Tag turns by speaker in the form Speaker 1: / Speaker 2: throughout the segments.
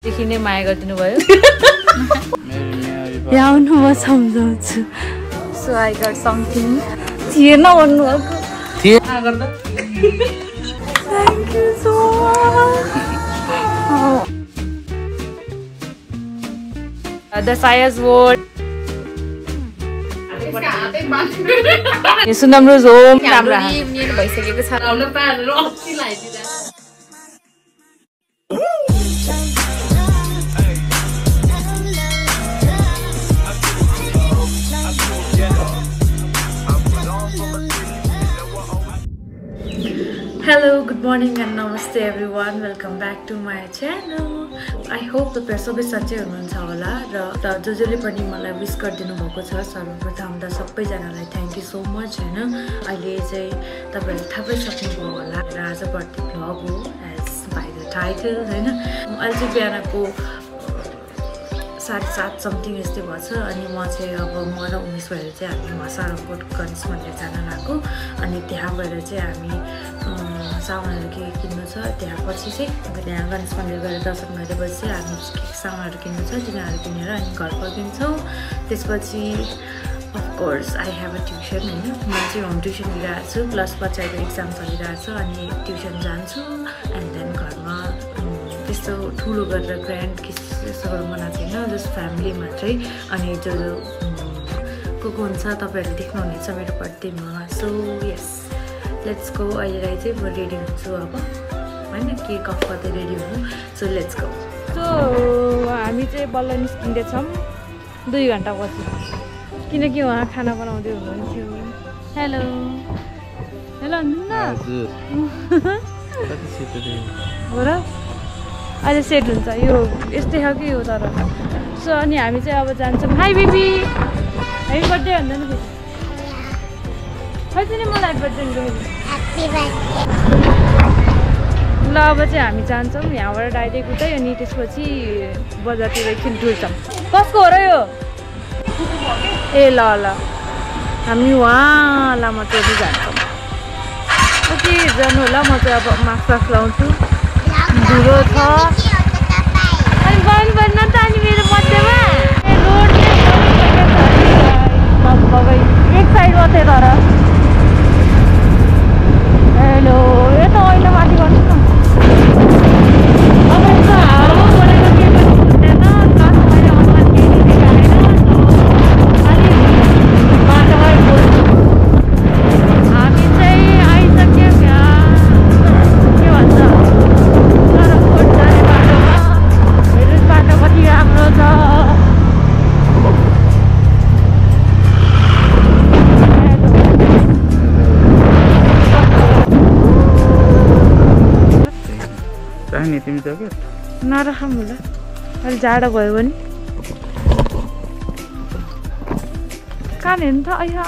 Speaker 1: देखि नै माया गरिदिनु भयो
Speaker 2: यहाँ आउनु म सम्झाउँछु
Speaker 1: सो आई गट समथिङ
Speaker 2: थिएन भन्नुभएको
Speaker 1: थिएन गर्दा
Speaker 2: थ्याङ्क यू सो मच
Speaker 1: द सायस वर्ड सुनम रोज होम राम्रो
Speaker 2: युनियन भइसकेको छ Hello, good morning and namaste everyone. Welcome back to my channel. I hope तपाईहरु सबै सन्चै हुनुहुन्छ होला र जसले पनि मलाई विश गरिदिनु भएको छ सर्वप्रथम त सबैजनालाई थ्यांक यू सो मच हैन अहिले चाहिँ तपाईहरुले थाहा पाइसक्नुभयो होला र आज बर्थडे भ्लग हो एज बाइ द टाइटल हैन अहिले चाहिँ बिहानको 7:30 समथिङ यस्तै भएछ अनि म चाहिँ अब म र उमेश भएर चाहिँ हामी मसारकोट गणेश मन्दिर जान लाग्यो अनि त्यहाँ गएर चाहिँ हामी सामानहरु के किन्नु छ त्यहाँ पछि चाहिँ त्यहाँ गणेश मन्दिर गएर दर्शन गरेपछि हामी सामानहरु किन्नु छ तिनीहरु किनेर अनि घर फर्किन्छौँ त्यसपछि of course I have a tuition हैन म चाहिँ होम ट्युसन लिइरहेको छु प्लस बच्चाको एक्जाम चलिरहेको छ अनि ट्युसन जान्छु एन्ड देन घरमा त्यस्तो ठुलो गरेर ग्रान्ड त्यस्तो मनाएको छैन जस्ट फ्यामिली मात्रै अनि जो को हुन्छ तपाईहरुले देख्नुहुनेछ मेरो बर्थडेमा सो यस लेट्स गो अहिले चाहिँ म रेडी हुन्छु अब हैन केक अफ गर्दै रेडी हुनु सो लेट्स गो सो हामी चाहिँ बल्ल निस्किँदैछौँ 2 घण्टा पछि किनकि उहाँ खाना बनाउँदै हुनुहुन्थ्यो हेलो हेलो हो र अहिले सेट हुन्छ यो यस्तै हो कि हो तर सो अनि हामी चाहिँ अब जान्छौँ हाई बेबी ह्याप्पी बर्थडे भन्दा नि खै चाहिँ मलाई ह्याप्पी बर्थडे ल अब चाहिँ हामी जान्छौँ यहाँबाट डाइरेक्ट उतै अनि त्यसपछि बजारतिर एकछिन डुल्छौँ कसको हो र यो ए ल ल हामी उहाँ लामा चोरी जान्छौँ कति जानु होला म चाहिँ अब मास्क लाउँछु धुलो छ अनि बन्द गर्न त अनि मेरो बर्थडेमा रोड एक साइड मात्रै तर हेलो यता अहिले माथि गर्नु न अब यस्तो हावा बोलेको केही पनि हुँदैन प्लस मैले अनलाइन केही देखाएन अनि बाटोमै बोल्छु हामी चाहिँ आइसक्यौँ यहाँ के भन्छ सरकोट जाने बाटोमा हेर्नुहोस् बाटो कति राम्रो छ
Speaker 3: तिमी त के
Speaker 2: नराखौँ होला अहिले जाडो भयो भने कहाँ हेर्नु त अया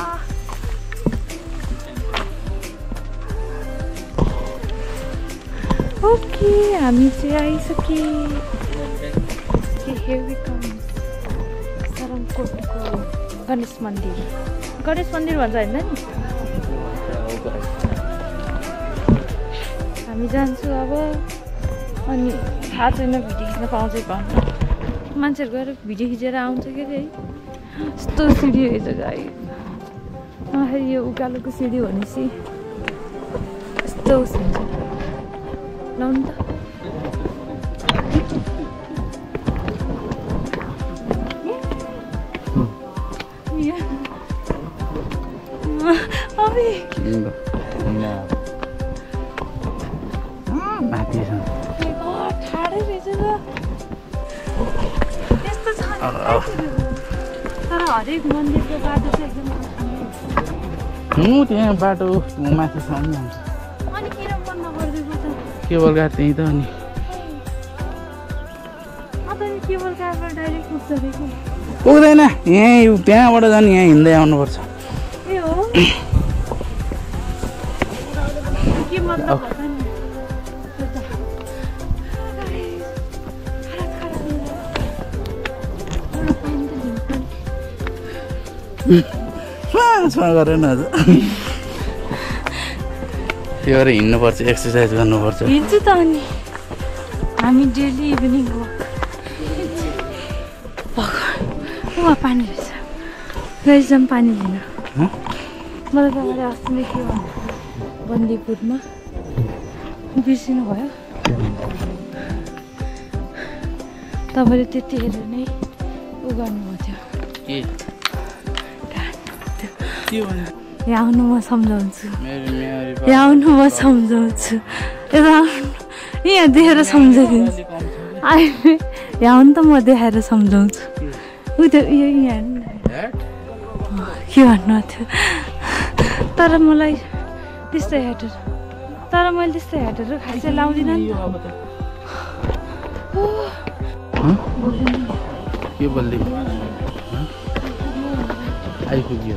Speaker 2: ओके हामी चाहिँ आइसके सरमकोटको गणेश मन्दिर भन्छ होइन नि हामी जान्छु अब अनि थाहा छैन भिडियो खिच्न पाउँछ कि पाउँछ मान्छेहरू गएर भिडियो खिचेर आउँछ के अरे है यस्तो सिडी रहेछ गाई फेरि यो उकालोको सिडी भनेपछि यस्तो हुन्छ लाउनु त तर हरेक मन्दिरको बाटो चाहिँ एकदम
Speaker 3: त्यहाँ बाटो माथि छ नि
Speaker 2: अनि किन बन्द गरिदिएको त
Speaker 3: केबल कार त्यही त अनि
Speaker 2: केबल कारबाट डाइरेक्ट पुग्छ अरे
Speaker 3: पुग्दैन यहीँ त्यहाँबाट झन् यहाँ हिँड्दै आउनुपर्छ
Speaker 2: ए हो के मतलब भन्छ नि
Speaker 3: गरेन आज त्यो हिँड्नुपर्छ एक्सर्साइज गर्नुपर्छ
Speaker 2: हिँड्छु त अनि हामी डेली इभिनिङ वक वहाँ पानी रहेछ रहेछम पानी लिन मलाई तपाईँले अस्ति नै के भन्नु बन्दीपुरमा बिर्सिनु भयो तपाईँले त्यतिखेर नै उ गर्नुभएको थियो यहाँ आउनु म सम्झाउँछु यहाँ आउनु म सम्झाउँछु यता आउनु यहाँ देखेर सम्झाइदिन्छु यहाँ आउनु त म देखाएर सम्झाउँछु उ त्यो यो यहाँ के भन्नु थियो तर मलाई त्यस्तो हेटर तर मैले त्यस्तो हेटहरू खासै लाउँदिनँ नि
Speaker 3: के बोल्दै आइपुग्यो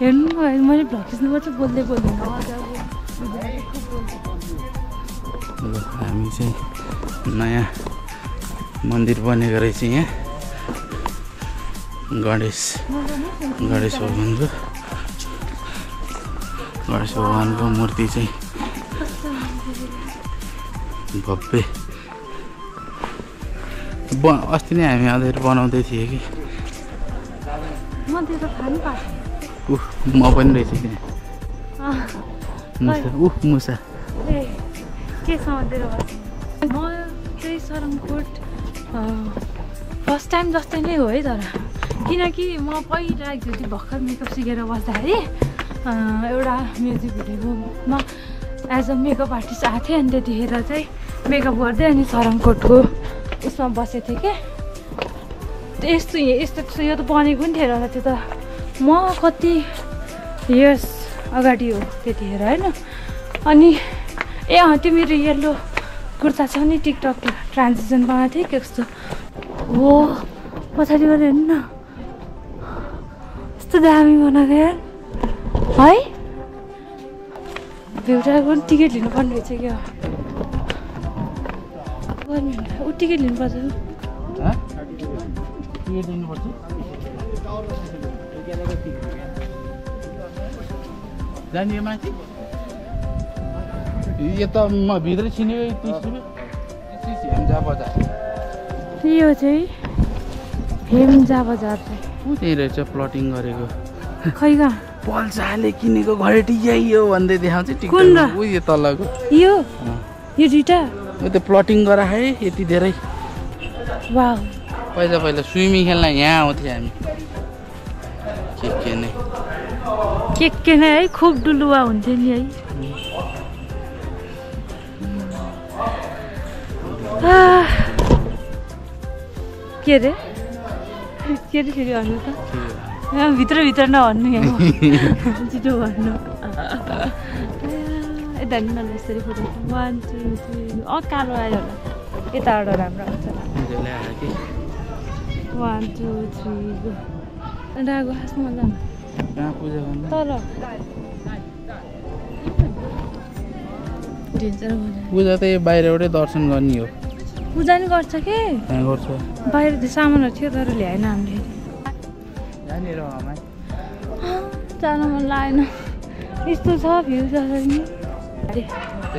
Speaker 2: हेर्नु भयो मैले भ्लग खिच्नुपर्छ बोल्दै बोल्दैन
Speaker 3: हामी चाहिँ नयाँ मन्दिर बनेको रहेछ यहाँ गणेश भगवानको मूर्ति चाहिँ भव्य अस्ति नै हामी आएर बनाउँदै थिएँ कि म पनि रहेछ कि मुसा
Speaker 2: के समातेर म चाहिँ सरङकोट फर्स्ट टाइम जस्तै नै हो है तर किनकि म पहिला एकचोटि भर्खर मेकअप सिकेर बस्दाखेरि एउटा म्युजिक भिडियोमा एज अ मेकअप आर्टिस्ट आएको थिएँ अनि त्यतिखेर चाहिँ मेकअप गर्दै अनि सरङकोटको उसमा बसेको थिएँ क्या यस्तो यो त बनेको पनि थिएन त्यो त म कति इयर्स अगाडि हो त्यतिखेर होइन अनि त्यो मेरो येल्लो कुर्ता छ नि टिकटक ट्रान्जेक्सन बनाएको थिएँ के कस्तो हो पछाडि गएर हेर्नु न यस्तो दामी बनाएको यार है भ्युटाको टिकट लिनुपर्ने रहेछ क्या ऊ टिकट लिनुपर्छ
Speaker 3: जाने माथि यो त म भित्र छिनेको 30 रुपियाँ हेम्जा बजार
Speaker 2: यो चाहिँ हेम्जा बजार
Speaker 3: ऊ त्यही रहेछ प्लटिङ गरेको
Speaker 2: खै कहाँ
Speaker 3: पल्साले किनेको घरेटी यही हो भन्दै देखाउँछ टिकट ऊ यो तलको
Speaker 2: यो दुईटा
Speaker 3: ऊ त प्लटिङ गराए यति धेरै
Speaker 2: वाउ
Speaker 3: पहिला स्विमिङ खेल्न यहाँ आउँथ्यो हामी
Speaker 2: के नै है खुब डुलुवा हुन्थ्यो नि है के अरे फेरि भन्नु त भित्र नभन्नु यहाँ छिटो भन्नु यता नि न यसरी फोटो 1 2 3 कालो आयो होला यताबाट राम्रो हुन्छ 1 2 3 रागो हाँस्नु होला तल
Speaker 3: पूजा त बाहिरबाटै दर्शन गर्ने हो
Speaker 2: पूजा नि गर्छ के
Speaker 3: गर्छ
Speaker 2: बाहिर त्यो सामानहरू थियो तर ल्याएन हामीले जान मन लागेन यस्तो छ भ्यू जसरी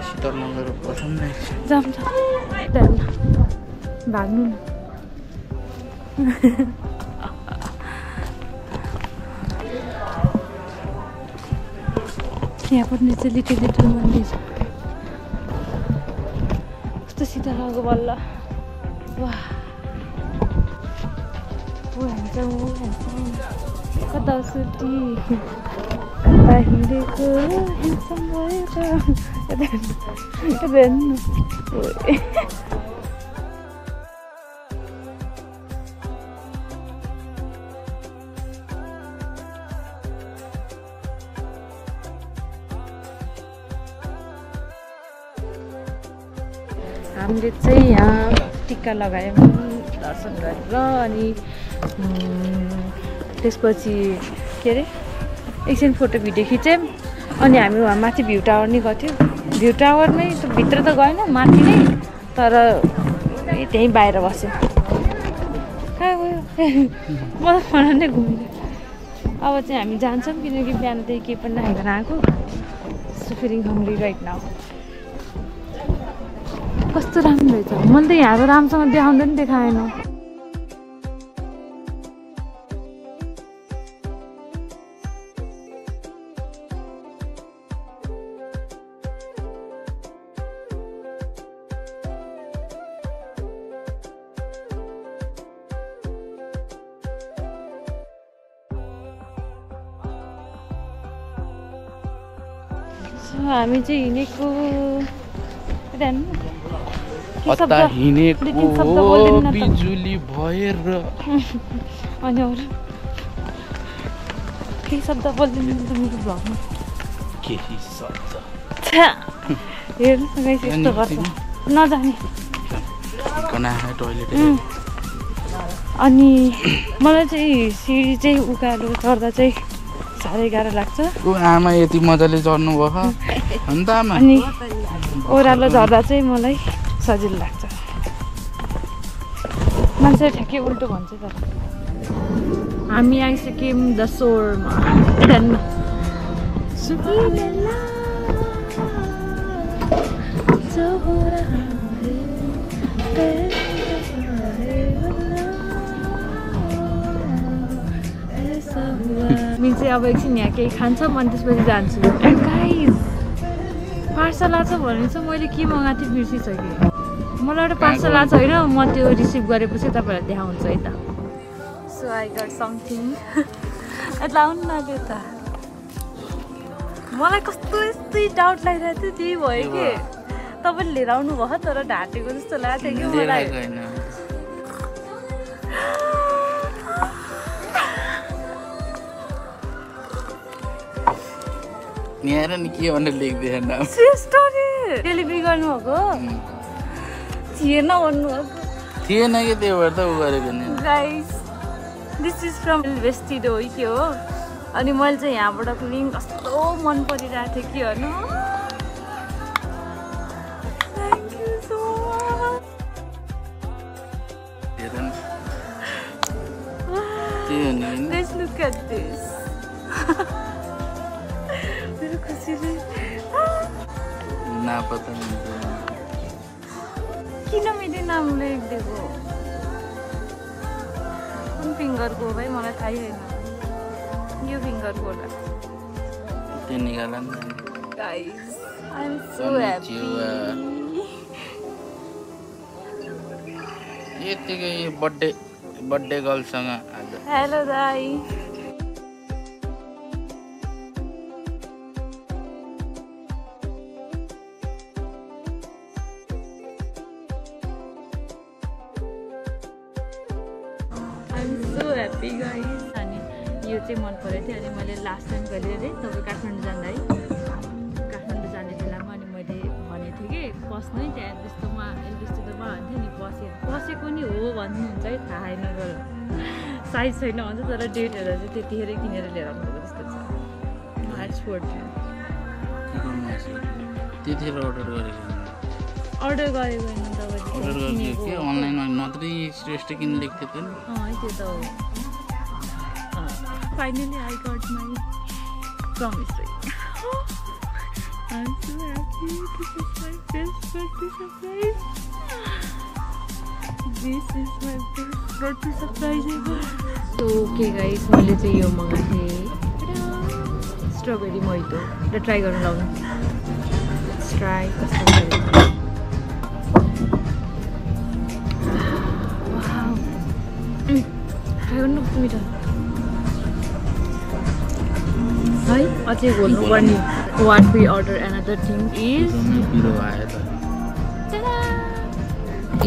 Speaker 3: शीतल मन्दिर पसन्द
Speaker 2: जाऊँ भाग्नु न यहाँ पनि चाहिँ लिटल मन्दिर छ कस्तो शीतल लागेको बल्ल वाह कता सुटी हिँडेको हामीले चाहिँ यहाँ टिका लगायौँ दर्शन गरेर अनि त्यसपछि के अरे एकछिन फोटो भिडियो खिच्यौँ अनि हामी वहाँ माथि भ्यू टावर नै गएको थियौँ भ्यू टावरमै भित्र त गएन माथि नै तर त्यहीँ बाहिर बस्यौँ कहाँ गयो म त फना नै घुमिदिएँ अब चाहिँ हामी जान्छौँ किनकि बिहानदेखि केही पनि नखाइकन आएको so feeling hungry right now कस्तो राम्रो रहेछ मैले त यहाँ त राम्रोसँग देखाउँदै नि देखाएन हामी चाहिँ हिँडेको
Speaker 3: अता हिँडेको बिजुली भएर
Speaker 2: अनि अरू केही शब्द बोल्दैन त मेरो भ्लगमा
Speaker 3: केही शब्द
Speaker 2: हेर्नु गाइस यस्तो गर्छ नजाने
Speaker 3: टोइलेट
Speaker 2: अनि मलाई चाहिँ सिडी चाहिँ उकालो चढ्दा चाहिँ साह्रै गाह्रो लाग्छ
Speaker 3: ऊ आमा यति मजाले चढ्नु भयो अन्त आमा
Speaker 2: अनि ओह्रालो झर्दा चाहिँ मलाई सजिलो लाग्छ मान्छे ठ्याक्कै उल्टो भन्छ त हामी आइसक्यौँ द सोरमा मी चाहिँ अब एकछिन यहाँ केही खान्छौँ अनि त्यसपछि जान्छु गाइस पार्सल आएको छ भने चाहिँ मैले के मगाएको थिएँ बिर्सिसकेँ मलाई एउटा पार्सल आएको छ होइन म त्यो रिसिभ गरेपछि तपाईँहरूलाई देखाउँछु है त सो आई गट समथिङ यता आउनु न त मलाई कस्तो यस्तै डाउट लागिरहेको थियो त्यही भयो कि तपाईँले लिएर आउनु भयो तर ढाँटेको जस्तो लागेको थियो कि मलाई
Speaker 3: यहाँ नि के भनेर लेख्दैन
Speaker 2: डेलिभरी गर्नुभएको थिएन भन्नुभएको
Speaker 3: थिएन कि त्यो भएर त उ गरेको नि
Speaker 2: गाइस दिस इज फ्रम वेस्टिड हो के हो अनि मैले चाहिँ यहाँबाट लिङ्क कस्तो मन परिरहेको थियो कि हेर्नु thank you so much let's look at this मेरो खुसीले
Speaker 3: नापत्ता
Speaker 2: किन मेरो नाम लेखिदिएको कुन फिङ्गरको हो भाइ मलाई थाहै छैन यो फिङ्गरको होला
Speaker 3: त्यो निकाल नि
Speaker 2: guys I am so happy
Speaker 3: यतिकै बर्थडे गर्लसँग आज
Speaker 2: हेलो दाई अनि यो चाहिँ मन परेको थियो अनि मैले लास्ट टाइम कहिले अरे तपाईँ काठमाडौँ जाँदा है काठमाडौँ जाने बेलामा अनि मैले भनेको थिएँ कि बस्नु है त्यहाँ त्यस्तोमा एलबिस्टोमा भन्थ्यो नि बसेको नि हो भन्नुहुन्छ है थाहा छैन गएर साइज छैन भन्छ तर डेट हेरेर चाहिँ त्यतिखेरै किनेर लिएर आउनुभएको जस्तो छ मार्च 14
Speaker 3: त्यतिखेर अर्डर गरेको
Speaker 2: अर्डर गरेको होइन तपाईँले
Speaker 3: अनलाइनमा नत्रै श्रेष्ठ किन्नु लेख्थ्यो त्यो
Speaker 2: त्यो त हो finally I got my promise ring. I'm so happy. This is my best birthday surprise. This is my best birthday surprise ever. So okay guys, मैले चाहिँ यो मगाएको थिएँ स्ट्रबेरी मोहितो र ट्राई गर्न लाउनु. Let's try कस्तो भयो. Wow. ट्राई गर्नु मिठो. है अझै बोल्नु पर्ने. What we order another thing is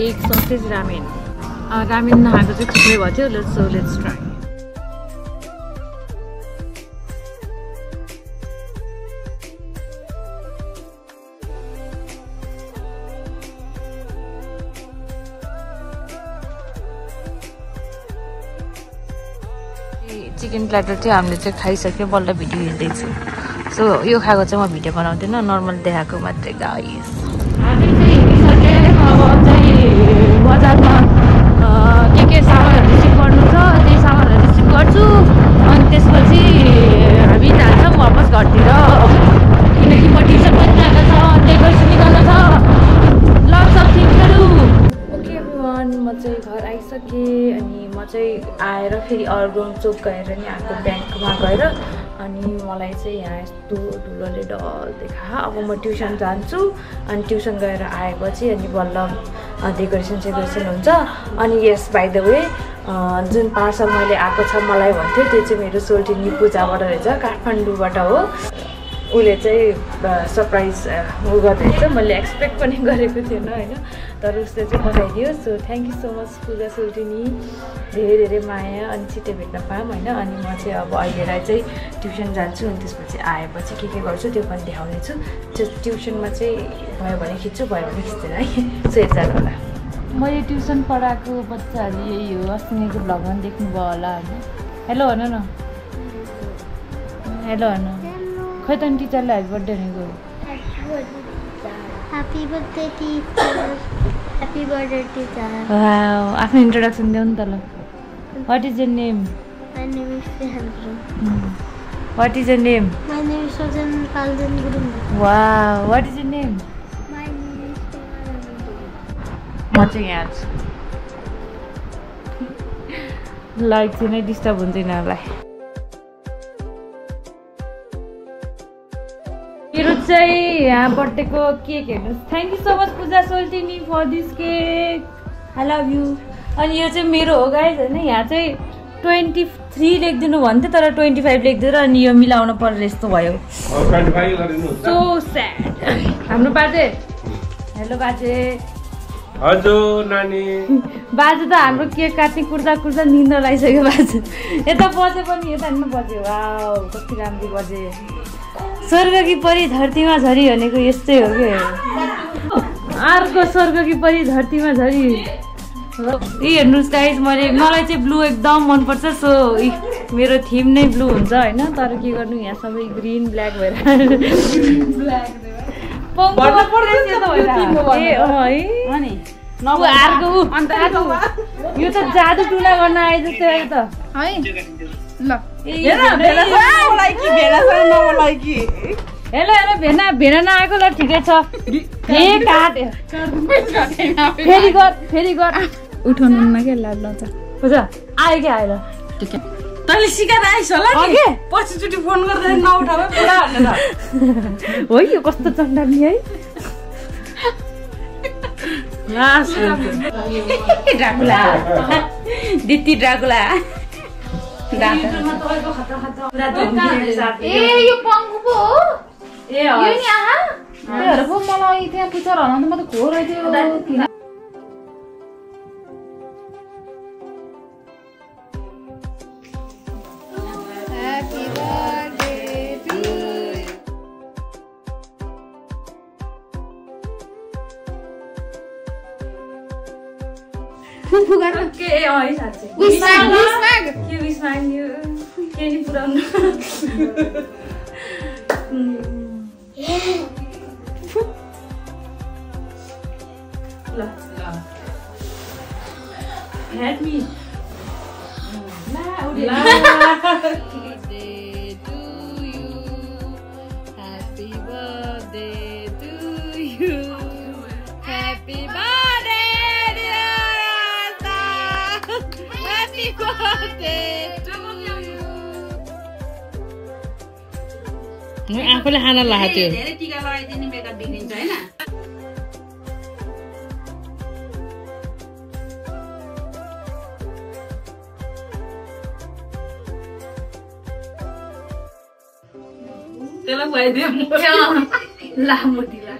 Speaker 2: egg sausage ramen. Ramen नखाएको चाहिँ थुप्रै भयो थियो. Let's try. चिकन प्ल्याटर चाहिँ हामीले चाहिँ खाइसक्यो बल्ल भिडियो हेर्दैछु. सो यो खाएको चाहिँ म भिडियो बनाउँदिनँ नर्मल देखाएको मात्रै गाइस. हामी चाहिँ हिँडिसक्यो. अब चाहिँ बजारमा के सामानहरू रिसिभ गर्नु छ त्यही सामानहरू रिसिभ गर्छु अनि त्यसपछि हामी जान्छौँ वापस घरतिर किनकि म ट्युसन पनि जानु छ डेकोरेसन गर्न छ लट्स अफ थिङ्सहरू. ओके एभ्रिवान म चाहिँ घर आइसकेँ अनि म चाहिँ आएर फेरि अर्गोङ चोक गएर नि आएको ब्याङ्कमा गएर अनि मलाई चाहिँ यहाँ यस्तो धुलोले डल देखा. अब म ट्युसन जान्छु अनि ट्युसन गएर आएपछि अनि बल्ल डेकोरेसन हुन्छ. अनि यस बाई द वे जुन पार्सल मैले आएको छ मलाई भन्थ्यो त्यो चाहिँ मेरो सोल्टिनी पूजाबाट रहेछ काठमाडौँबाट हो. ऊ उसले चाहिँ सरप्राइज उ गर्दैछ मैले एक्सपेक्ट पनि गरेको थिएन होइन तर उसले चाहिँ पठाइदियो so thank you so much Puja सोल्टिनी धेरै धेरै माया अनि छिट्टै भेट्न पाऊँ होइन अनि म चाहिँ अब अहिलेलाई चाहिँ ट्युसन जान्छु अनि त्यसपछि आएपछि के गर्छु त्यो पनि देखाउनेछु त्यो ट्युसनमा चाहिँ भयो भने खिच्छु भयो भने खिच्दैन है सो हेर्नु होला मैले ट्युसन पढाएको बच्चाहरू यही हो अस्तिको भ्लगमा देख्नुभयो होला होइन हेलो भन न हेलो भन खै त टिचरले ह्याप्पी बर्थडे भनेको
Speaker 4: Happy birthday, teacher. Happy birthday, teacher.
Speaker 2: Wow आफ्नो इन्ट्रोडक्सन देऊ नि त ल what is your name
Speaker 4: My name is Sehandru.
Speaker 2: What is your name
Speaker 4: My name is Sajan Kaldan Gurung.
Speaker 2: Wow what is your name
Speaker 4: My name is Sehandru.
Speaker 2: म चाहिँ यहाँ छु ल एकछिनै डिस्टर्ब हुन्छ यिनीहरूलाई मेरो चाहिँ यहाँ बर्थडेको केक हेर्नुहोस् thank you so much Puja सोल्टिनी for this cake I love you अनि यो चाहिँ मेरो हो गाइज होइन यहाँ चाहिँ 23 लेखिदिनु भन्थ्यो तर 25 लेखिदिएर अनि यो मिलाउनु पर्ने यस्तो भयो सो स्याड हाम्रो बाजे हेलो बाजे
Speaker 5: हजुर नानी
Speaker 2: बाजे त हाम्रो केक काट्ने कुर्दा कुर्दा निन्द्रा लागिसक्यो बाजे यता बजे पनि यता नि बजे वाउ कति राम्रो बजे स्वर्ग कि परी धरतीमा झरी भनेको यस्तै हो कि अर्को स्वर्ग कि परी धरतीमा झरी यी हेर्नुहोस् गाइस मलाई चाहिँ ब्लू एकदम मनपर्छ सो मेरो थिम नै ब्लू हुन्छ होइन तर के गर्नु यहाँ सबै ग्रिन ब्ल्याक भएर यो त जादु टुना गर्न आए जस्तो त हेलो हेलो भेना नआएको ल ठिकै छ फेरि गर
Speaker 1: उठाउनु के लाज
Speaker 2: आयो क्या आएर
Speaker 1: तैँले सिकाएर आइस होला नि पछिचोटि फोन गर्दा नउठाउ पुरा भनेर
Speaker 2: हो यो कस्तो चण्डाली है ड्राकुला दिती ड्राकुला
Speaker 1: ए यो पङ्गु पो हो
Speaker 2: ए हो
Speaker 1: यो नि आहा त्योहरु पो मलाई त्यहाँ पुछर हन म त खोर आइदियो
Speaker 2: के है साच्चै
Speaker 1: विस माग
Speaker 2: के विस माग्यो के नि पुराउनु ल हेल्प मी
Speaker 1: आफूले खाना लाग्यो
Speaker 6: धेरै टीका लगाइदिने मेकअप बिग्रिन्छ हैन
Speaker 1: त्यसलाई खुवाइदियो
Speaker 2: ला मोटी ला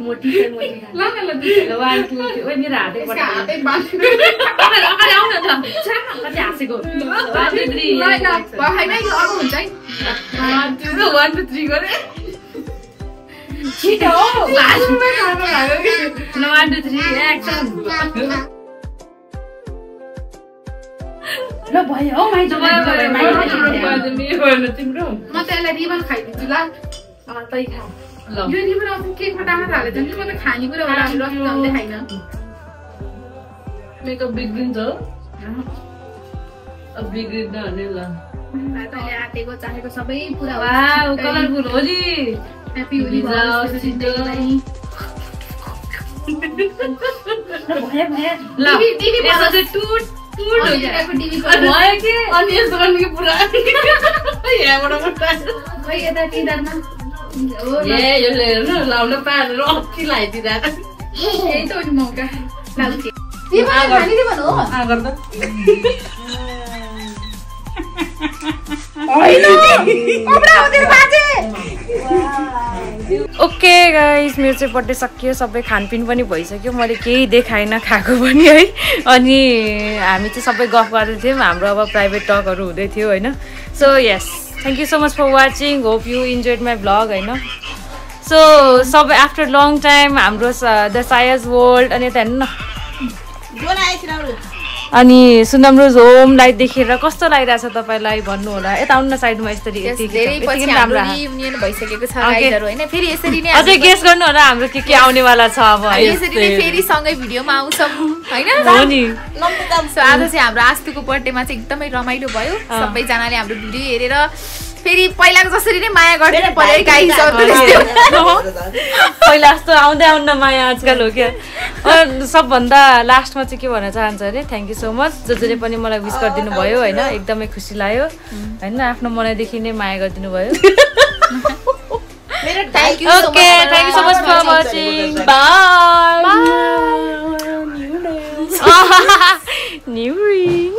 Speaker 2: मोटी
Speaker 1: ल ल ल
Speaker 2: वान टु ओइ मेरो हातै पटा
Speaker 1: हातै बाँध
Speaker 2: अगाडि आउन त कति हाँसेको 1 2 3
Speaker 1: ल ल हैन यो अरु हुन्छ है
Speaker 2: 1 2 3 गरे छिटो हो
Speaker 1: लास्टमा खाना लाग्यो
Speaker 2: न 1 2 3 एक्सन ल भयो हो माइ तिम्रो
Speaker 1: म त्यसलाई रिबन खाइदिन्छु ल
Speaker 2: तै खा ल
Speaker 1: यो रिबन अब केकमा टामाटर हालेछ नि म त खाने कुरा होला रस जान्दै खाइन
Speaker 2: मेकअप बिग्रिन्छ अब बिग्रिन्न भने ल
Speaker 1: तैले आटेको चाहेको सबै पुरा
Speaker 2: wow colourful Holi
Speaker 1: happy Holi
Speaker 2: जाओ सिस्टर ल
Speaker 1: टिभी
Speaker 2: यसो चाहिँ टुट टुट हो गयो
Speaker 1: टिभी
Speaker 2: भयो के
Speaker 1: अनि यस्तो गर्ने पुरा
Speaker 2: यहाँबाट
Speaker 1: खै यता टिदारमा हो
Speaker 2: ए यो हेर्नु लाउन पारेर अति लाइदिँदा
Speaker 1: यही त हो नि मौका लाउँथे रिबन खाने रिबन हो
Speaker 2: आ गर्दा ओके गाइस, मेरो चाहिँ बर्थडे सकियो, सबै खानपिन पनि भइसक्यो, मैले केही देखाइन खाएको पनि है। अनि हामी चाहिँ सबै गफ गर्दै थियौँ, हाम्रो अब प्राइभेट टकहरू हुँदै थियो होइन। So yes, thank you so much for watching, hope you enjoyed my vlog होइन। सो सबै आफ्टर लङ टाइम हाम्रो द सायज वर्ल्ड अनि यता हेर्नु न, अनि सुनामरोज होमलाई देखेर कस्तो लागिरहेछ तपाईँलाई भन्नु होला। यता आउनु न साइडमा, यसरी
Speaker 7: युनियन भइसकेको छ गाइजहरु हैन। फेरि यसरी नै
Speaker 2: अझै गेस गर्नु होला हाम्रो के आउनेवाला छ अब।
Speaker 7: यसरी नै फेरि सँगै भिडियोमा आउँछौँ हैन।
Speaker 2: हो नि।
Speaker 7: सो आज चाहिँ हाम्रो आस्तुको बर्थडेमा चाहिँ एकदमै रमाइलो भयो। सबैजनाले हाम्रो भिडियो हेरेर फेरि पहिलाको जसरी नै माया गर्दै पर्यो
Speaker 2: पहिला जस्तो आउँदै आउन माया आजकल हो क्या। सबभन्दा लास्टमा चाहिँ के भन्न चाहन्छ अरे, थ्याङ्क यू सो मच जसले पनि मलाई विस गरिदिनु भयो होइन, एकदमै खुसी लाग्यो होइन, आफ्नो मनैदेखि नै माया गरिदिनु भयो।
Speaker 7: Thank you
Speaker 2: so much for watching, bye. New ring